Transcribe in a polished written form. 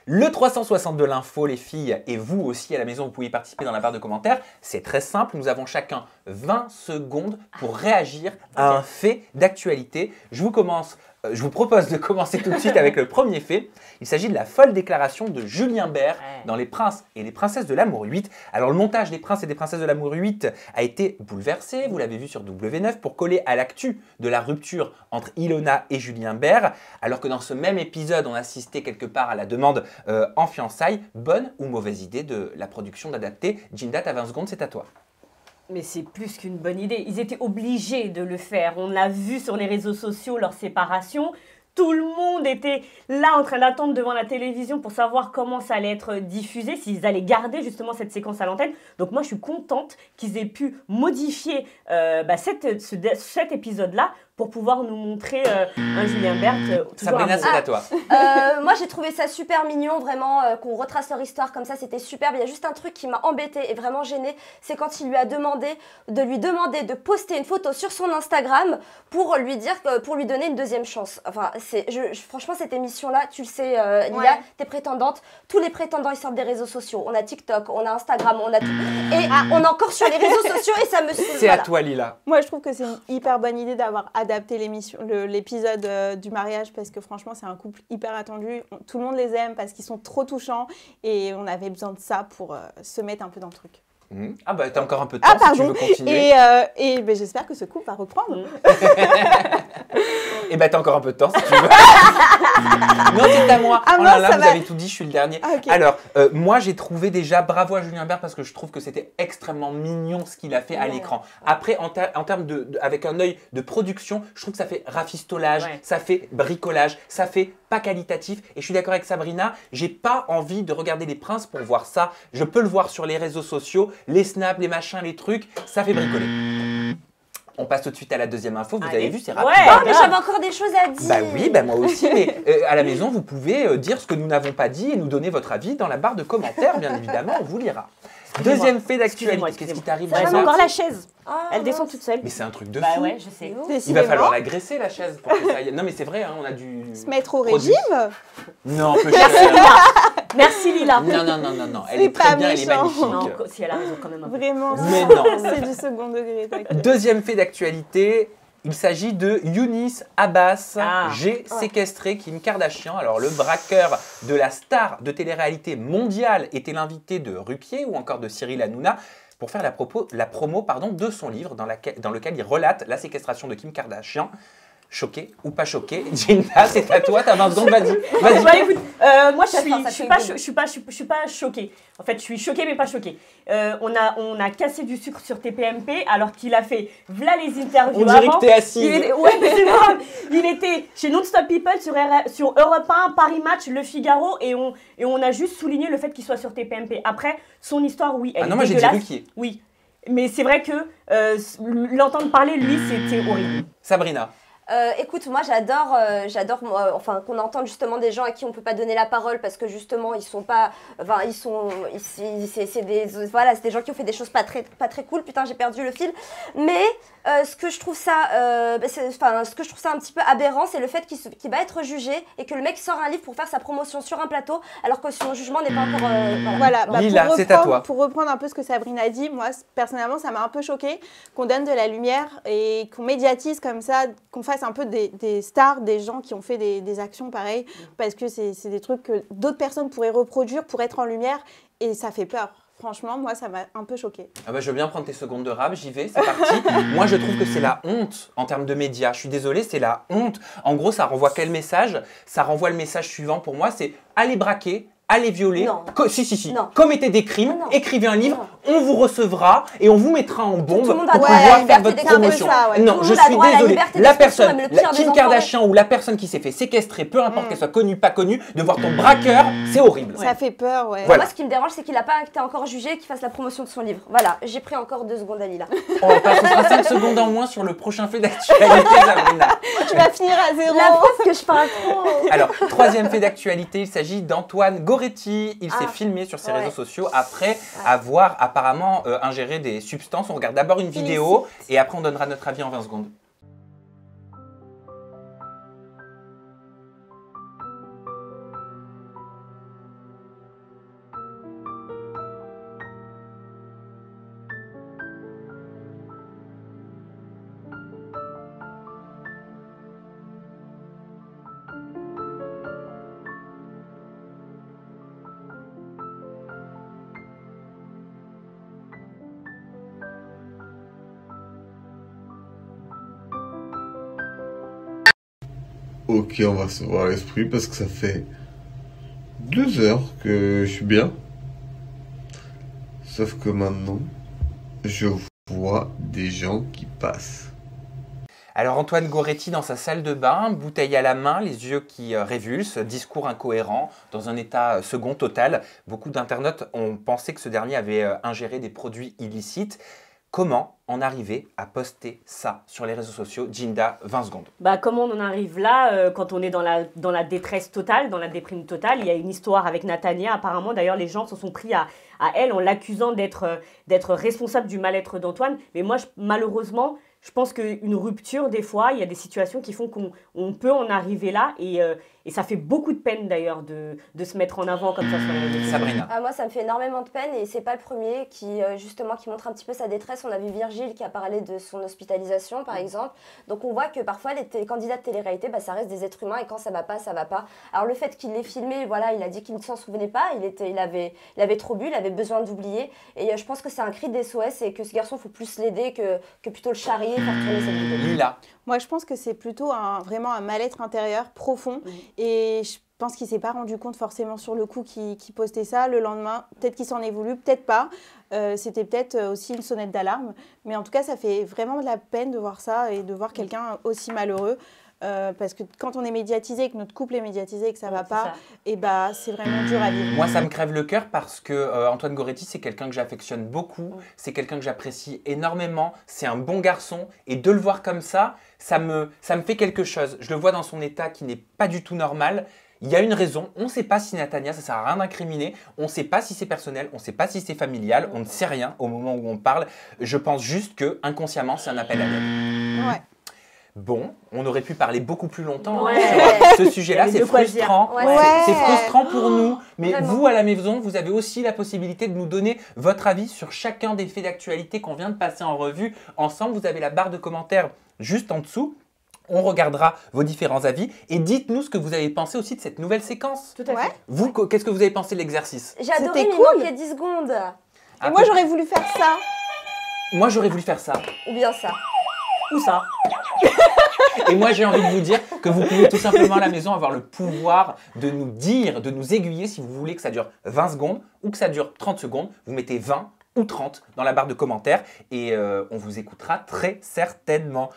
Le 360 de l'info, les filles, et vous aussi à la maison, vous pouvez participer dans la barre de commentaires. C'est très simple, nous avons chacun 20 secondes pour réagir à un fait d'actualité. Je vous propose de commencer tout de suite avec le premier fait. Il s'agit de la folle déclaration de Julien Bert dans Les Princes et les Princesses de l'amour 8. Alors le montage des Princes et des Princesses de l'amour 8 a été bouleversé, vous l'avez vu sur W9, pour coller à l'actu de la rupture entre Ilona et Julien Bert, alors que dans ce même épisode, on assistait quelque part à la demande en fiançailles. Bonne ou mauvaise idée de la production d'adapter? Jinda, t'as 20 secondes, c'est à toi. Mais c'est plus qu'une bonne idée. Ils étaient obligés de le faire. On l'a vu sur les réseaux sociaux, leur séparation. Tout le monde était là en train d'attendre devant la télévision pour savoir comment ça allait être diffusé, s'ils allaient garder justement cette séquence à l'antenne. Donc moi, je suis contente qu'ils aient pu modifier cet épisode-là pour pouvoir nous montrer un Julien Bert. Sabrina, c'est à toi. Moi, j'ai trouvé ça super mignon, vraiment, qu'on retrace leur histoire comme ça, c'était superbe. Il y a juste un truc qui m'a embêtée et vraiment gênée, c'est quand il lui a demandé de poster une photo sur son Instagram pour lui dire, pour lui donner une deuxième chance. Enfin, franchement, cette émission-là, tu le sais, Lila, tes prétendantes, tous les prétendants, ils sortent des réseaux sociaux. On a TikTok, on a Instagram, on a tout. Et on est encore sur les réseaux sociaux et ça me saoule. C'est à toi, Lila. Moi, je trouve que c'est une hyper bonne idée d'avoir adapté l'épisode du mariage parce que franchement, c'est un couple hyper attendu. Tout le monde les aime parce qu'ils sont trop touchants et on avait besoin de ça pour se mettre un peu dans le truc. Ah bah t'as encore un peu de temps si tu veux continuer. Et ben, j'espère que ce couple va reprendre. Et bah t'as encore un peu de temps si tu veux. Non, c'est à moi. Ah, oh là là, vous avez tout dit, je suis le dernier. Ah, okay. Alors, moi j'ai trouvé déjà bravo à Julien Bert parce que je trouve que c'était extrêmement mignon ce qu'il a fait à l'écran. Après, en termes avec un œil de production, je trouve que ça fait rafistolage, ça fait bricolage, ça fait pas qualitatif. Et je suis d'accord avec Sabrina, j'ai pas envie de regarder Les Princes pour voir ça. Je peux le voir sur les réseaux sociaux, les snaps, les machins, les trucs, ça fait bricoler. On passe tout de suite à la deuxième info. Vous avez vu, c'est rapide. Oh, mais j'avais encore des choses à dire. Bah oui, bah moi aussi. Mais à la maison, vous pouvez dire ce que nous n'avons pas dit et nous donner votre avis dans la barre de commentaires. Bien évidemment, on vous lira. Deuxième fait d'actualité. Qu'est-ce qui t'arrive? J'aime encore la chaise. Elle descend toute seule. Mais c'est un truc de fou. Bah ouais, je sais. Il va falloir la graisser, la chaise, pour que ça aille. Non, mais c'est vrai, hein, on a dû se mettre au régime. Non, peu cher. Merci Lila. Non. Elle est très bien, elle est magnifique. Non, si elle a raison quand même. Vraiment. Mais non. C'est du second degré. Deuxième fait d'actualité. Il s'agit de Younis Abbas, séquestré Kim Kardashian. Alors, le braqueur de la star de télé-réalité mondiale était l'invité de Ruquier ou encore de Cyril Hanouna pour faire la promo de son livre dans lequel il relate la séquestration de Kim Kardashian. Choqué ou pas choqué? Jinda, c'est à toi, t'as 20 secondes, vas-y. Bah, écoute, moi je suis pas choquée. En fait, je suis choquée mais pas choquée. On a cassé du sucre sur TPMP alors qu'il a fait v'là les interviews. On dirait que t'es assise. Ouais, mais c'est vrai. Il était chez Non-Stop People sur Europe 1, Paris Match, Le Figaro et on a juste souligné le fait qu'il soit sur TPMP. Après, son histoire, oui, elle est moi j'ai dit Ruquier. Oui, mais c'est vrai que l'entendre parler, lui, c'était horrible. Sabrina. Écoute, moi j'adore enfin qu'on entende justement des gens à qui on peut pas donner la parole parce que justement ils sont pas, enfin c'est des gens qui ont fait des choses pas très cool. Putain, j'ai perdu le fil. Mais ce que je trouve ça un petit peu aberrant, c'est le fait qu'il va être jugé et que le mec sort un livre pour faire sa promotion sur un plateau alors que son jugement n'est pas encore voilà. Lila, c'est à toi. Pour reprendre un peu ce que Sabrina a dit, moi personnellement ça m'a un peu choquée qu'on donne de la lumière et qu'on médiatise comme ça, qu'on fasse un peu des stars, des gens qui ont fait des actions pareilles, parce que c'est des trucs que d'autres personnes pourraient reproduire pour être en lumière et ça fait peur. Franchement, moi, ça m'a un peu choquée. Ah bah, je veux bien prendre tes secondes de rap, j'y vais, c'est parti. Moi, je trouve que c'est la honte en termes de médias. Je suis désolée, c'est la honte. En gros, ça renvoie quel message? Ça renvoie le message suivant pour moi, c'est aller braquer, aller violer. Si. Commettez des crimes, écrivez un livre, on vous recevra et on vous mettra en bombe pour pouvoir faire votre promotion. Non, je suis désolée. La personne, Kim Kardashian ou la personne qui s'est fait séquestrer, peu importe qu'elle soit connue, pas connue, de voir ton braqueur, c'est horrible. Ça fait peur, ouais. Voilà. Moi, ce qui me dérange, c'est qu'il n'a pas été encore jugé et qu'il fasse la promotion de son livre. Voilà, j'ai pris encore 2 secondes à Lila. On passe 5 secondes en moins sur le prochain fait d'actualité, Sabrina. Tu vas finir à 0. La preuve que je parle trop. Alors, troisième fait d'actualité, il s'agit d'Antoine Goretti. Il s'est filmé sur ses réseaux sociaux après avoir apparemment ingéré des substances. On regarde d'abord une vidéo et après on donnera notre avis en 20 secondes. Ok, on va se voir l'esprit parce que ça fait 2 heures que je suis bien. Sauf que maintenant, je vois des gens qui passent. Alors Antoine Goretti dans sa salle de bain, bouteille à la main, les yeux qui révulsent, discours incohérent, dans un état second total. Beaucoup d'internautes ont pensé que ce dernier avait ingéré des produits illicites. Comment en arriver à poster ça sur les réseaux sociaux? Ginda, 20 secondes. Bah, comment on en arrive là quand on est dans la détresse totale, dans la déprime totale? Il y a une histoire avec Natania. Apparemment, d'ailleurs, les gens se sont pris à elle en l'accusant d'être responsable du mal-être d'Antoine. Mais moi, malheureusement, je pense qu'une rupture, des fois, il y a des situations qui font qu'on peut en arriver là. Et ça fait beaucoup de peine, d'ailleurs, de se mettre en avant comme ça sur les réseaux sociaux. Sabrina. Moi, ça me fait énormément de peine et c'est pas le premier qui montre un petit peu sa détresse. On a vu Virgile qui a parlé de son hospitalisation, par exemple. Donc, on voit que parfois, les candidats de télé-réalité, ça reste des êtres humains et quand ça va pas, ça va pas. Alors, le fait qu'il l'ait filmé, voilà, il a dit qu'il ne s'en souvenait pas. Il avait trop bu, il avait besoin d'oublier. Et je pense que c'est un cri d'SOS et que ce garçon, il faut plus l'aider que plutôt le charrier et faire tourner cette vidéo. Lila. Moi, je pense que c'est plutôt vraiment un mal-être intérieur profond. Et je pense qu'il ne s'est pas rendu compte forcément sur le coup qu'il postait ça. Le lendemain, peut-être qu'il s'en est voulu, peut-être pas. C'était peut-être aussi une sonnette d'alarme. Mais en tout cas, ça fait vraiment de la peine de voir ça et de voir quelqu'un aussi malheureux. Parce que quand on est médiatisé, que notre couple est médiatisé et que ça va pas, et c'est vraiment dur à vivre. Moi, ça me crève le cœur parce que Antoine Goretti, c'est quelqu'un que j'affectionne beaucoup, c'est quelqu'un que j'apprécie énormément, c'est un bon garçon et de le voir comme ça me fait quelque chose. Je le vois dans son état qui n'est pas du tout normal. Il y a une raison, on ne sait pas si Natania, ça ne sert à rien d'incriminer, on ne sait pas si c'est personnel, on ne sait pas si c'est familial, on ne sait rien au moment où on parle. Je pense juste que inconsciemment, c'est un appel à l'aide. Ouais. Bon, on aurait pu parler beaucoup plus longtemps Ouais. sur ce sujet-là, c'est frustrant. Ouais. C'est frustrant pour nous, mais Vraiment. vous à la maison, vous avez aussi la possibilité de nous donner votre avis sur chacun des faits d'actualité qu'on vient de passer en revue ensemble. Vous avez la barre de commentaires juste en dessous. On regardera vos différents avis et dites-nous ce que vous avez pensé aussi de cette nouvelle séquence. Tout à fait. Vous, qu'est-ce que vous avez pensé de l'exercice? J'ai adoré, C'était il cool. manquait 10 secondes. Et moi, j'aurais voulu faire ça. Moi, j'aurais voulu faire ça. Ou bien ça. Où ça? Et moi, j'ai envie de vous dire que vous pouvez tout simplement à la maison avoir le pouvoir de nous dire, de nous aiguiller si vous voulez que ça dure 20 secondes ou que ça dure 30 secondes. Vous mettez 20 ou 30 dans la barre de commentaires et on vous écoutera très certainement.